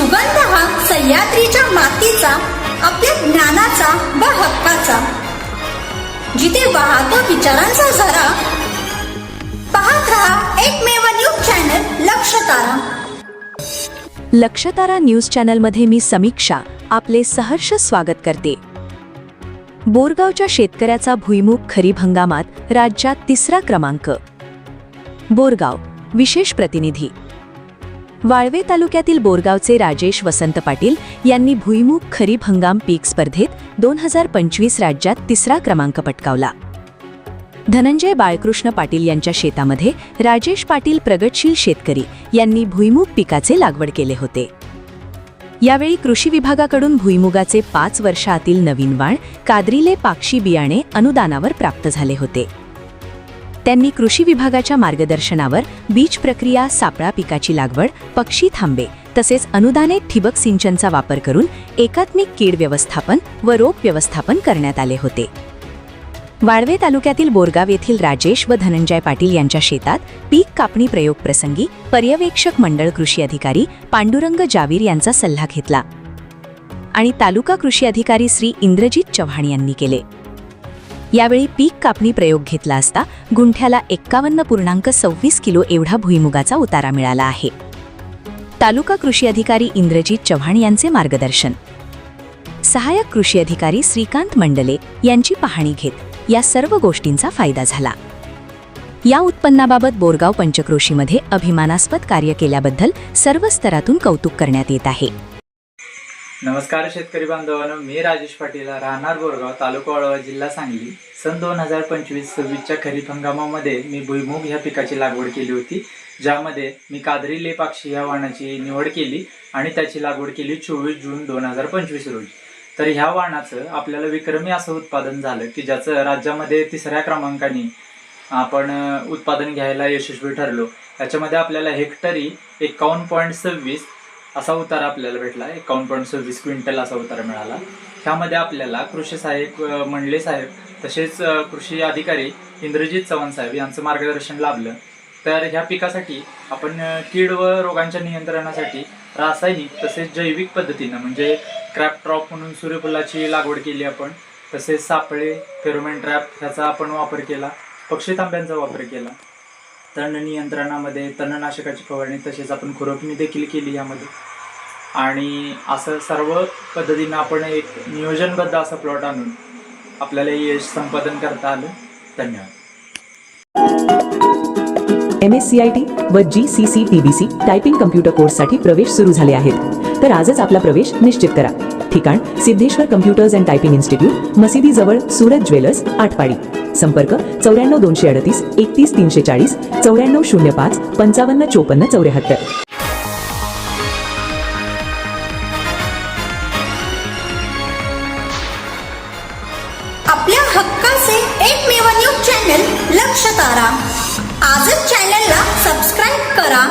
सुगंध हा सह्याद्रीच्या मातीचा, आपल्या ज्ञानाचा व हक्काचा, जिथे वाहतो विचारांचा झरा। पाहत रहा एकमेव न्यूज चॅनल लक्षतारा। लक्षतारा न्यूज चॅनलमध्ये मी समीक्षा आपले सहर्ष स्वागत करते। बोरगावच्या शेतकऱ्याचा भुईमुग खरीप हंगामात राज्यात तिसरा क्रमांक। बोरगाव विशेष प्रतिनिधी। वाळवे तालुक्यातील बोरगावचे राजेश वसंत पाटील यांनी भुईमुग खरीप हंगाम पीक स्पर्धेत 2025 राज्यात तिसरा क्रमांक पटकावला। धनंजय बाळकृष्ण पाटील यांच्या शेतामध्ये राजेश पाटील प्रगतशील शेतकरी यांनी भुईमुग पिकाचे लागवड केले होते। यावेळी कृषी विभागाकडून भुईमुगाचे 5 वर्षातील नवीन वाण काद्रिले पाक्षी बियाणे अनुदानावर प्राप्त झाले होते। त्यांनी कृषी विभागाच्या मार्गदर्शनावर बीज प्रक्रिया, सापळा पिकाची लागवड, पक्षी थांबे तसेच अनुदानित ठिबक सिंचनचा वापर करून एकात्मिक कीड व्यवस्थापन व रोग व्यवस्थापन करण्यात आले होते। वाळवे तालुक्यातील बोरगाव येथील राजेश व धनंजय पाटील यांच्या शेतात पीक कापणी प्रयोग प्रसंगी पर्यवेक्षक मंडळ कृषी अधिकारी पांडुरंग जावीर यांचा सल्ला घेतला आणि तालुका कृषी अधिकारी श्री इंद्रजित चव्हाण यांनी केले। यावेळी पीक कापणी प्रयोग घेतला असता गुंठ्याला 51.26 किलो एवढा भुईमुगाचा उतारा मिळाला आहे। तालुका कृषी अधिकारी इंद्रजित चव्हाण यांचे मार्गदर्शन, सहाय्यक कृषी अधिकारी श्रीकांत मंडले यांची पाहणी घेत या सर्व गोष्टींचा फायदा झाला। या उत्पन्नाबाबत बोरगाव पंचक्रोशीमध्ये अभिमानास्पद कार्य केल्याबद्दल सर्व स्तरातून कौतुक करण्यात येत आहे। नमस्कार शेतकरी बांधवांनो, मी राजेश पाटील, राहणार बोरगाव, तालुका वाळवा, जिल्हा सांगली। सन 2025-26च्या खरीप हंगामामध्ये मी भुईमुग ह्या पिकाची लागवड केली होती, ज्यामध्ये मी काद्री लेपाक्षी ह्या वाणाची निवड केली आणि त्याची लागवड केली 24 जून 2025 रोजी। तर ह्या वाणाचं आपल्याला विक्रमी असं उत्पादन झालं की ज्याचं राज्यामध्ये तिसऱ्या क्रमांकाने आपण उत्पादन घ्यायला यशस्वी ठरलो। याच्यामध्ये आपल्याला हेक्टरी 51.26 असा उतारा आपल्याला भेटला, 51.26 क्विंटल असा उतारा मिळाला। त्यामध्ये आपल्याला कृषी सहाय्यक मंडले साहेब तसेच कृषी अधिकारी इंद्रजित चव्हाण साहेब यांचं मार्गदर्शन लाभलं। तर ह्या पिकासाठी आपण कीड व रोगांच्या नियंत्रणासाठी रासायनिक तसेच जैविक पद्धतीनं म्हणजे क्रॅप ट्रॉप म्हणून सूर्यफुलाची लागवड केली आपण, तसेच सापळे, फेरोमेन ट्रॅप ह्याचा आपण वापर केला, पक्षी थांब्यांचा वापर केला, तण नियंत्रणामध्ये तणनाशकाची फवारणी तसेच आपण खुरपणी देखील केली यामध्ये। आणि असं सर्व पद्धतीनं आपण एक नियोजनबद्ध असा प्लॉट आणून आपल्याला यश संपादन करता आलं। धन्यवाद। MSCIT व GCC-TBC टायपिंग कम्प्युटर कोर्ससाठी प्रवेश सुरू झाले आहेत, तर आजच आपला प्रवेश निश्चित करा। ठिकाण Siddheshwar computers and typing institute, मशिदी जवळ, सूरज ज्वेलर्स, आटपाडी। संपर्क 94 238 31 340, 94 05 55 54 74। आपल्या हक्काचे एकमेव न्यूज चॅनल लक्षतारा। आजच चॅनलला सबस्क्राईब करा